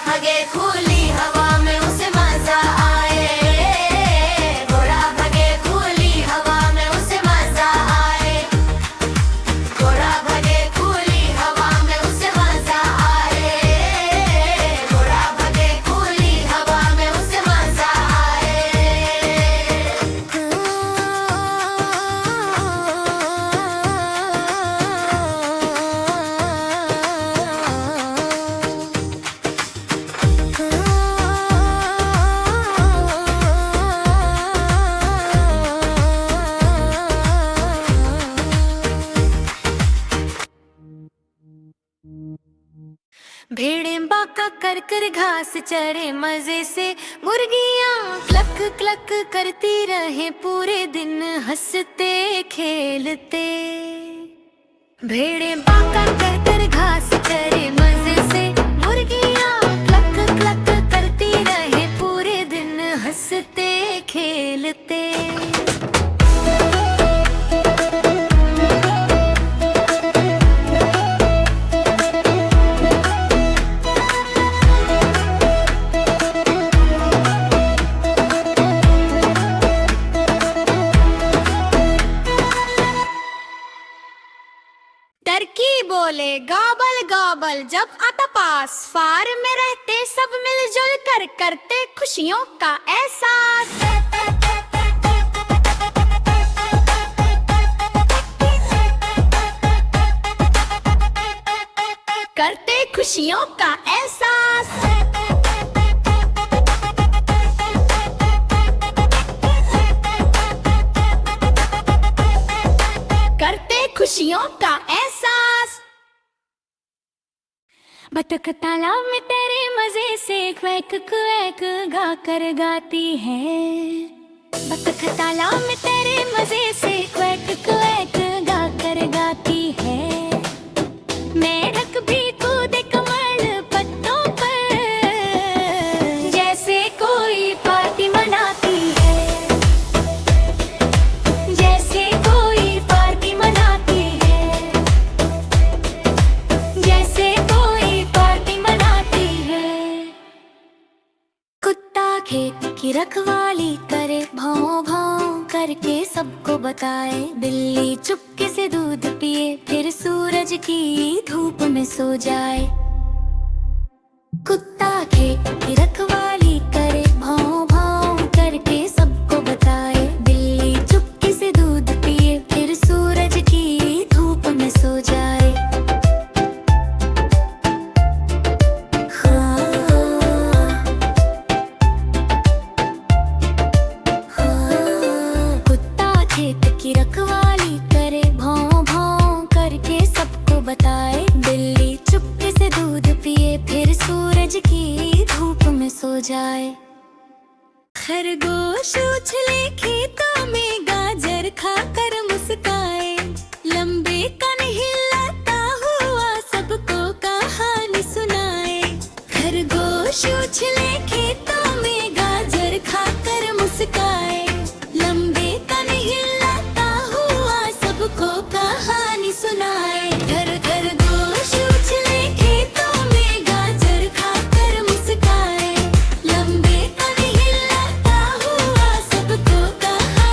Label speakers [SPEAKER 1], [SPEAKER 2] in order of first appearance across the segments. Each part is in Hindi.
[SPEAKER 1] भगे खुली हवा में उसे मजा आए, घोड़ा भगे खुली हवा में उसे मजा आए, घोड़ा भगे खुली हवा में उसे मजा आए, घोड़ा भगे खुली हवा में उसे मजा भेड़ें बाका कर कर घास चरे मजे से, मुर्गियां क्लक क्लक करती रहे पूरे दिन हंसते खेलते। भेड़ें बाका कर कर घास चरे मजे से, मुर्गियां क्लक क्लक करती रहे पूरे दिन हंसते खेलते। टर्की बोले गाबल गाबल जब आता पास, फार्म में रहते सब मिलजुल कर करते खुशियों का एहसास। करते खुशियों का एहसास। करते खुशियों का एहसास। बतख तालाब में तेरे मजे से क्वैक क्वैक गा कर गाती है। बतख तालाब में तेरे मजे से क्वैक क्वैक गा कर गाती है। मेढक भी कूदे कमल पत्तों पर, जैसे कोई पार्टी मनाती है, जैसे कोई पार्टी मनाती है, जैसे कोई पार्टी मनाती है। कुत्ता खेत की रखवाली करे, भौं भौं करके सबको बताए। बिल्ली चुपके से दूध पिए, फिर सूरज की धूप में सो जाए। कुत्ता खेत की रखवाली करे, भौं भौं करके सबको बताए। बिल्ली चुपके से दूध पिए, फिर सूरज की धूप में सो जाए। कुत्ता खेत की रखवाली करे, भौं भौं करके सबको बताए। बिल्ली चुपके से दूध पिए, फिर सूरज की धूप में सो जाए। खरगोश उछले खेतों में, गाजर खाकर मुस्काए। लंबे कान हिलाता हुआ सबको कहानी सुनाए। खरगोश उछले खेतों में, गाजर खाकर मुस्काए। लंबे कान हिलाता हुआ सबको कहानी सुनाए। घर खरगोश उछले खेतों में, गाजर खाकर मुस्काए। लंबे कान हिलाता हुआ सबको कहानी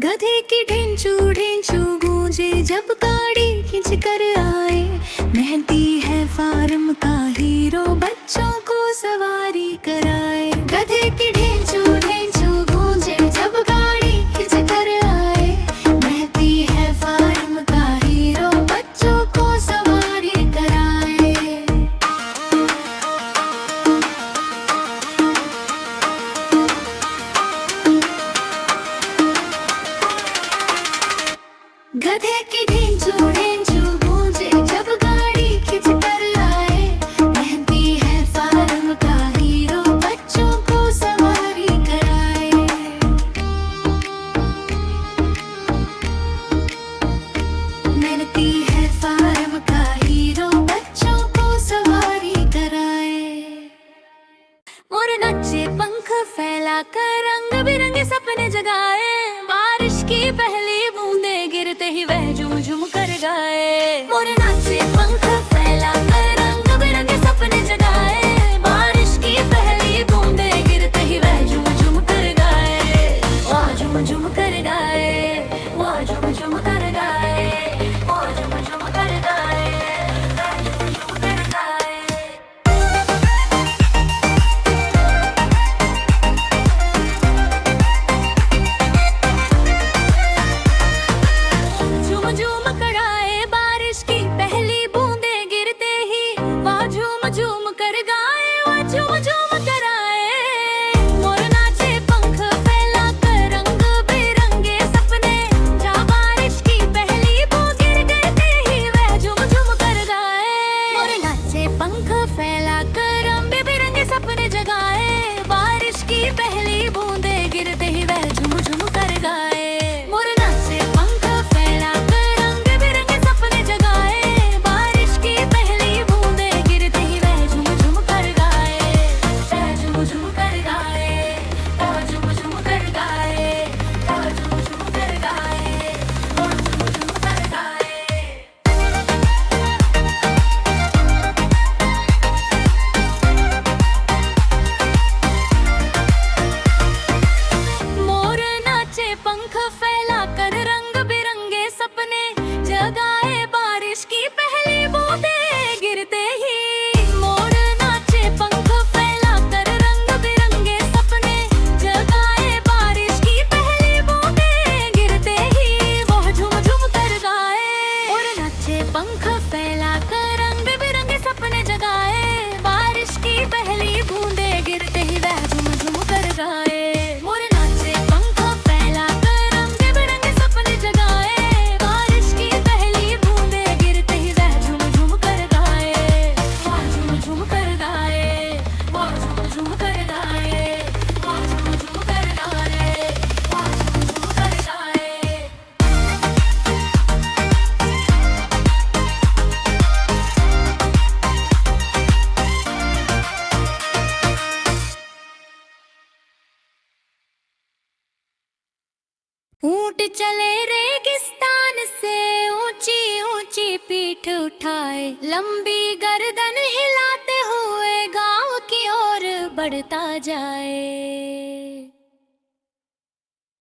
[SPEAKER 1] गधे की ढेंचू ढेंचू गूंजे जब गाड़ी खींच कर आए। मेहंदी है फार्म का हीरो, बच्चों को सवारी कराए। गधे की ढेंचू ढेंचू गूंजे जब गाड़ी खींच कर आए। मेहंदी है फार्म का हीरो, बच्चों को सवारी कराए। गधे की ढेंचू ढेंचू गूंजे जब गाड़ी खींच कर आए। मेहंदी है फार्म का हीरो, बच्चों को सवारी कराए। मेहंदी है फार्म का हीरो, बच्चों को सवारी कराए। मोर नाचे पंख फैला कर रंग बिरंगे सपने जगाए। बारिश की पहली बूंदे गिरते ही वह झूम झूम कर गाए। मोर नाचे पंख फैला कर रंग बिरंगे सपने जगाए। बारिश की पहली बूंदे गिरते ही वह झूम झूम कर गाए। वह झूम झूम कर गाए, वह झूम झूम कर गाए, वह झूम झूम कर गाए, वह झूम झूम कर गाए। झूम झूम कराए बारिश की पहली बूंदे गिरते ही, वह झूम झूम कर गाए, वह झूम झूम कराए। मोर नाचे पंख फैला कर रंग बिरंगे सपने, जहाँ बारिश की पहली बूंद गिरते ही वह झूम झूम कर गाए। मोर नाचे पंख फैला कर रंग बिरंगे सपने जगाए। बारिश की पहली बूंदे गिरते ही वह झूम झूम कर गाए। मोर नाचे पंख फैला कर रंग बिरंगे सपने जगाए। बारिश की पहली बूंदे गिरते ही वह झूम झूम कर गाए। वह झूम झूम कर गाए, वह झूम झूम कर गाए, वह झूम झूम कर गाए, वह झूम झूम कर गाए। मोर नाचे पंख फैला कर रंग बिरंगे सपने जगाए। बारिश की पहली बूंदे गिरते ही, मोर नाचे पंख फैला कर रंग बिरंगे सपने जगाए। बारिश की पहली बूंदे गिरते ही वह झूम झूम कर गाए। मोर नाचे पंख फैला कर रंग बिरंगे सपने जगाए। बारिश की पहली बूंदे गिरते ही वह झूम झूम कर गाए। मोर नाचे पंख फैला कर रंग बिरंगे सपने जगाए। बारिश की पहली बूंदे गिरते ही वह झूम झूम कर गाए। वह झूम झूम कर गाए, वह झूम झूम कर गाए, वह झूम झूम कर गाए, वह झूम झूम कर गाए। ऊंट चले रेगिस्तान से, ऊंची ऊंची पीठ उठाए। लंबी गर्दन हिलाते हुए गांव की ओर बढ़ता जाए।